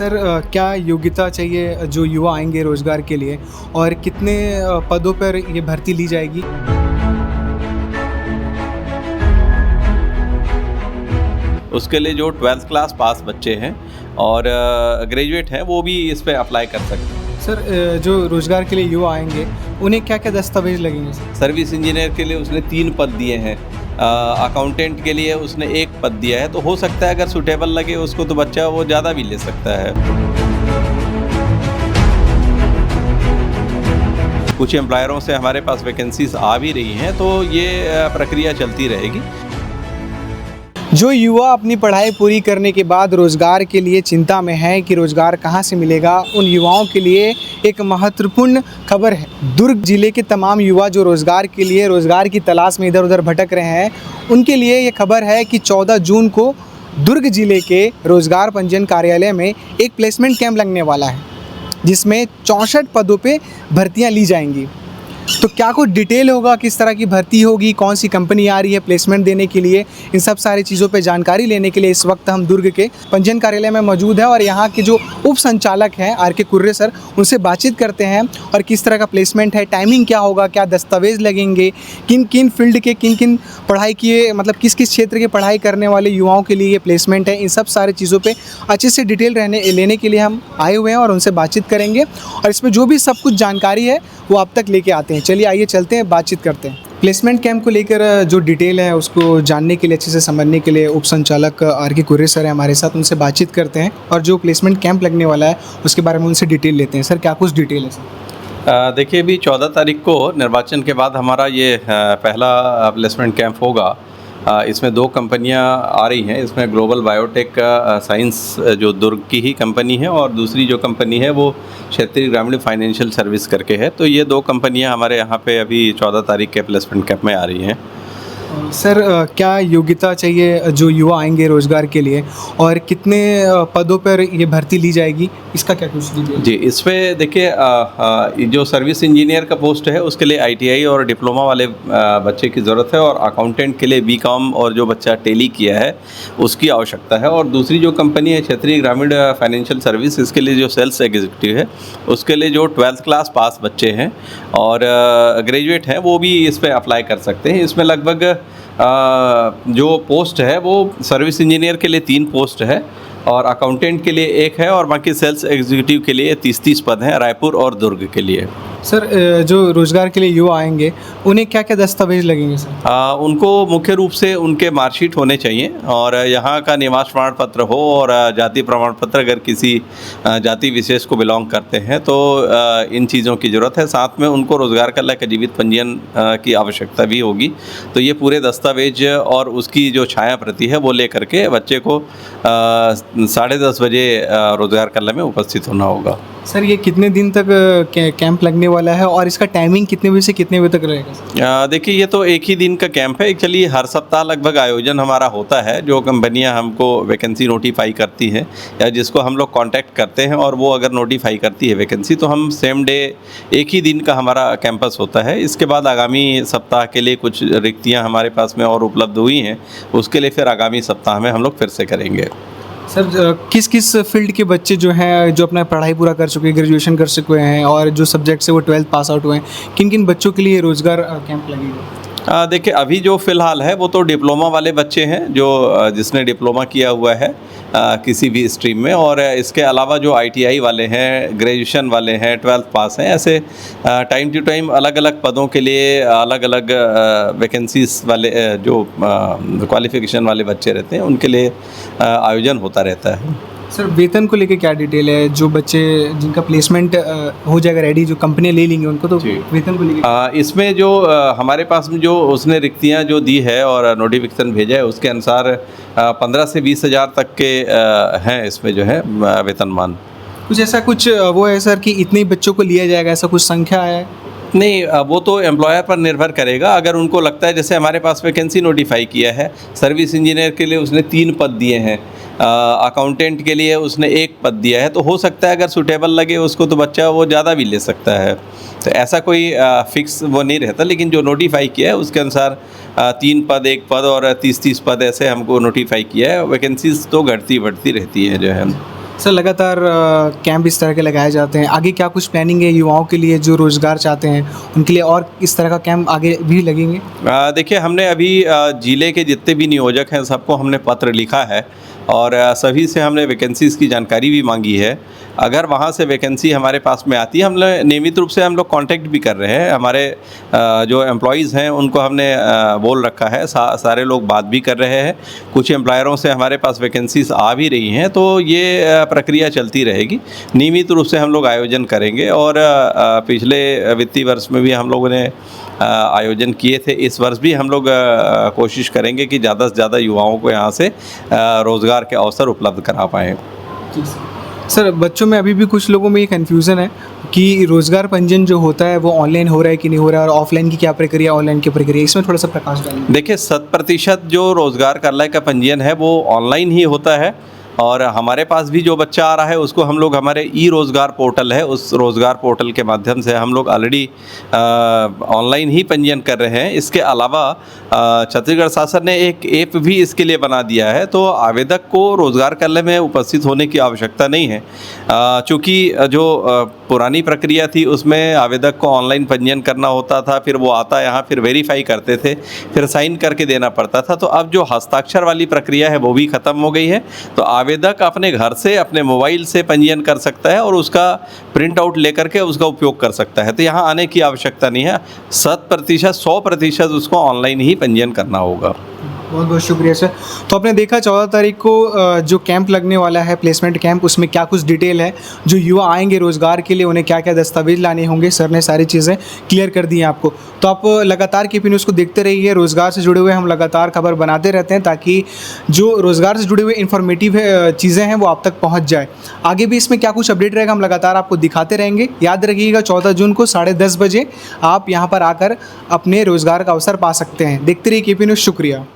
Sir क्या योग्यता चाहिए जो युवा आएंगे रोज़गार के लिए और कितने पदों पर ये भर्ती ली जाएगी? उसके लिए जो 12th क्लास पास बच्चे हैं और ग्रेजुएट हैं वो भी इस पे अप्लाई कर सकते हैं। सर जो रोज़गार के लिए युवा आएंगे उन्हें क्या-क्या दस्तावेज़ लगेंगे सर? सर्विस इंजीनियर के लिए उसने 3 पद दिए हैं, अकाउंटेंट के लिए उसने 1 पद दिया है, तो हो सकता है अगर सूटेबल लगे उसको तो बच्चा वो ज़्यादा भी ले सकता है। कुछ एम्प्लॉयरों से हमारे पास वैकेंसीज आ भी रही हैं, तो ये प्रक्रिया चलती रहेगी। जो युवा अपनी पढ़ाई पूरी करने के बाद रोज़गार के लिए चिंता में है कि रोज़गार कहां से मिलेगा, उन युवाओं के लिए एक महत्वपूर्ण खबर है। दुर्ग जिले के तमाम युवा जो रोज़गार के लिए रोज़गार की तलाश में इधर उधर भटक रहे हैं, उनके लिए ये खबर है कि 14 जून को दुर्ग जिले के रोज़गार पंजीयन कार्यालय में एक प्लेसमेंट कैंप लगने वाला है, जिसमें 64 पदों पे भर्तियाँ ली जाएंगी। तो क्या कुछ डिटेल होगा, किस तरह की भर्ती होगी, कौन सी कंपनी आ रही है प्लेसमेंट देने के लिए, इन सब सारी चीज़ों पे जानकारी लेने के लिए इस वक्त हम दुर्ग के पंजीयन कार्यालय में मौजूद हैं और यहाँ के जो उप संचालक हैं आर.के. कुर्रे सर, उनसे बातचीत करते हैं और किस तरह का प्लेसमेंट है, टाइमिंग क्या होगा, क्या दस्तावेज़ लगेंगे, किन किन फील्ड के किन किन पढ़ाई किए, मतलब किस किस क्षेत्र की पढ़ाई करने वाले युवाओं के लिए ये प्लेसमेंट है, इन सब सारी चीज़ों पर अच्छे से डिटेल लेने के लिए हम आए हुए हैं और उनसे बातचीत करेंगे और इसमें जो भी सब कुछ जानकारी है वो आप तक लेके आते हैं। चलिए आइए चलते हैं, बातचीत करते हैं। प्लेसमेंट कैंप को लेकर जो डिटेल है उसको जानने के लिए, अच्छे से समझने के लिए उप संचालक आर.के. कुर्रे सर है हमारे साथ, उनसे बातचीत करते हैं और जो प्लेसमेंट कैंप लगने वाला है उसके बारे में उनसे डिटेल लेते हैं। सर क्या कुछ डिटेल है सर? देखिए, अभी 14 तारीख को निर्वाचन के बाद हमारा ये पहला प्लेसमेंट कैंप होगा। इसमें 2 कंपनियां आ रही हैं। इसमें ग्लोबल बायोटेक साइंस जो दुर्ग की ही कंपनी है और दूसरी जो कंपनी है वो क्षेत्रीय ग्रामीण फाइनेंशियल सर्विस करके है। तो ये 2 कंपनियां हमारे यहाँ पे अभी 14 तारीख के प्लेसमेंट कैंप में आ रही हैं। सर क्या योग्यता चाहिए जो युवा आएंगे रोज़गार के लिए और कितने पदों पर ये भर्ती ली जाएगी, इसका क्या कुछ डिटेल? जी, इस पे देखिए, जो सर्विस इंजीनियर का पोस्ट है उसके लिए ITI और डिप्लोमा वाले बच्चे की ज़रूरत है और अकाउंटेंट के लिए BCom और जो बच्चा टेली किया है उसकी आवश्यकता है। और दूसरी जो कंपनी है क्षेत्रीय ग्रामीण फाइनेंशियल सर्विस, इसके लिए जो सेल्स एग्जीक्यूटिव है उसके लिए जो 12th क्लास पास बच्चे हैं और ग्रेजुएट हैं वो भी इस पर अप्लाई कर सकते हैं। इसमें लगभग जो पोस्ट है वो सर्विस इंजीनियर के लिए 3 पोस्ट है और अकाउंटेंट के लिए 1 है और बाकी सेल्स एग्जीक्यूटिव के लिए 30-30 पद हैं रायपुर और दुर्ग के लिए। सर जो रोज़गार के लिए युवा आएंगे उन्हें क्या क्या दस्तावेज लगेंगे सर? उनको मुख्य रूप से उनके मार्कशीट होने चाहिए और यहाँ का निवास प्रमाण पत्र हो और जाति प्रमाण पत्र, अगर किसी जाति विशेष को बिलोंग करते हैं तो इन चीज़ों की ज़रूरत है। साथ में उनको रोज़गार का लायक जीवित पंजीयन की आवश्यकता भी होगी। तो ये पूरे दस्तावेज और उसकी जो छाया प्रति है वो ले करके बच्चे को 10:30 बजे रोज़गार कार्यालय में उपस्थित होना होगा। सर ये कितने दिन तक कैंप लगने वाला है और इसका टाइमिंग कितने बजे से कितने बजे तक रहेगा? देखिए, ये तो एक ही दिन का कैंप है। एक्चुअली हर सप्ताह लगभग आयोजन हमारा होता है। जो कंपनियां हमको वैकेंसी नोटिफाई करती हैं या जिसको हम लोग कांटेक्ट करते हैं और वो अगर नोटिफाई करती है वैकेंसी, तो हम सेम डे एक ही दिन का हमारा कैंपस होता है। इसके बाद आगामी सप्ताह के लिए कुछ रिक्तियाँ हमारे पास में और उपलब्ध हुई हैं, उसके लिए फिर आगामी सप्ताह में हम लोग फिर से करेंगे। सर किस किस फील्ड के बच्चे जो हैं, जो अपना पढ़ाई पूरा कर चुके हैं, ग्रेजुएशन कर चुके हैं और जो सब्जेक्ट से वो 12th पास आउट हुए हैं, किन किन बच्चों के लिए रोज़गार कैंप लगेगा? देखिए, अभी जो फ़िलहाल है वो तो डिप्लोमा वाले बच्चे हैं, जो जिसने डिप्लोमा किया हुआ है किसी भी स्ट्रीम में, और इसके अलावा जो ITI वाले हैं, ग्रेजुएशन वाले हैं, 12th पास हैं, ऐसे टाइम टू टाइम अलग अलग पदों के लिए अलग अलग वैकेंसीज वाले जो क्वालिफ़िकेशन वाले बच्चे रहते हैं उनके लिए आयोजन होता रहता है। सर वेतन को लेके क्या डिटेल है? जो बच्चे जिनका प्लेसमेंट हो जाएगा रेडी, जो कंपनी ले लेंगे उनको, तो वेतन को लेके इसमें जो हमारे पास में जो उसने रिक्तियां जो दी है और नोटिफिकेशन भेजा है उसके अनुसार 15 से 20 हज़ार तक के हैं इसमें जो है वेतनमान। कुछ ऐसा कुछ वो है सर कि इतने बच्चों को लिया जाएगा, ऐसा कुछ संख्या है? नहीं, वो तो एम्प्लॉयर पर निर्भर करेगा। अगर उनको लगता है, जैसे हमारे पास वैकेंसी नोटिफाई किया है, सर्विस इंजीनियर के लिए उसने 3 पद दिए हैं, अकाउंटेंट के लिए उसने 1 पद दिया है, तो हो सकता है अगर सूटेबल लगे उसको तो बच्चा वो ज़्यादा भी ले सकता है। तो ऐसा कोई फिक्स वो नहीं रहता, लेकिन जो नोटिफाई किया है उसके अनुसार 3 पद, 1 पद और 30-30 पद ऐसे हमको नोटिफाई किया है। वैकेंसीज तो घटती बढ़ती रहती है जो है। सर लगातार कैंप इस तरह के लगाए जाते हैं, आगे क्या कुछ प्लानिंग है युवाओं के लिए जो रोज़गार चाहते हैं उनके लिए, और इस तरह का कैंप आगे भी लगेंगे? देखिए, हमने अभी ज़िले के जितने भी नियोजक हैं सबको हमने पत्र लिखा है और सभी से हमने वैकेंसीज़ की जानकारी भी मांगी है। अगर वहाँ से वैकेंसी हमारे पास में आती है, हम लोग नियमित रूप से हम लोग कांटेक्ट भी कर रहे हैं। हमारे जो एम्प्लॉइज़ हैं उनको हमने बोल रखा है, सारे लोग बात भी कर रहे हैं। कुछ एम्प्लॉयरों से हमारे पास वैकेंसीज़ आ भी रही हैं, तो ये प्रक्रिया चलती रहेगी। नियमित रूप से हम लोग आयोजन करेंगे और पिछले वित्तीय वर्ष में भी हम लोगों ने आयोजन किए थे। इस वर्ष भी हम लोग कोशिश करेंगे कि ज़्यादा से ज़्यादा युवाओं को यहाँ से रोज़गार के अवसर उपलब्ध करा पाएँ। सर बच्चों में अभी भी कुछ लोगों में ये कन्फ्यूज़न है कि रोज़गार पंजीयन जो होता है वो ऑनलाइन हो रहा है कि नहीं हो रहा है, और ऑफलाइन की क्या प्रक्रिया, ऑनलाइन की प्रक्रिया, इसमें थोड़ा सा प्रकाश डालिए। देखिए, 100% जो रोज़गार कार्यालय का पंजीयन है वो ऑनलाइन ही होता है और हमारे पास भी जो बच्चा आ रहा है उसको हम लोग हमारे ई रोज़गार पोर्टल है, उस रोज़गार पोर्टल के माध्यम से हम लोग ऑलरेडी ऑनलाइन ही पंजीयन कर रहे हैं। इसके अलावा छत्तीसगढ़ शासन ने एक ऐप भी इसके लिए बना दिया है, तो आवेदक को रोज़गार कार्यालय में उपस्थित होने की आवश्यकता नहीं है। चूँकि जो पुरानी प्रक्रिया थी उसमें आवेदक को ऑनलाइन पंजीयन करना होता था, फिर वो आता यहाँ फिर वेरीफाई करते थे, फिर साइन करके देना पड़ता था। तो अब जो हस्ताक्षर वाली प्रक्रिया है वो भी ख़त्म हो गई है, तो आवेदक अपने घर से अपने मोबाइल से पंजीयन कर सकता है और उसका प्रिंट आउट लेकर के उसका उपयोग कर सकता है। तो यहाँ आने की आवश्यकता नहीं है, 100% उसको ऑनलाइन ही पंजीयन करना होगा। बहुत बहुत शुक्रिया सर। तो आपने देखा 14 तारीख को जो कैंप लगने वाला है, प्लेसमेंट कैंप, उसमें क्या कुछ डिटेल है, जो युवा आएंगे रोज़गार के लिए उन्हें क्या क्या दस्तावेज लाने होंगे, सर ने सारी चीज़ें क्लियर कर दी हैं आपको। तो आप लगातार KP न्यूज़ को देखते रहिए। रोज़गार से जुड़े हुए हम लगातार खबर बनाते रहते हैं ताकि जो रोज़गार से जुड़े हुए इन्फॉर्मेटिव चीज़ें हैं वो आप तक पहुँच जाए। आगे भी इसमें क्या कुछ अपडेट रहेगा हम लगातार आपको दिखाते रहेंगे। याद रखिएगा 14 जून को 10:30 बजे आप यहाँ पर आकर अपने रोज़गार का अवसर पा सकते हैं। देखते रहिए KP न्यूज़। शुक्रिया।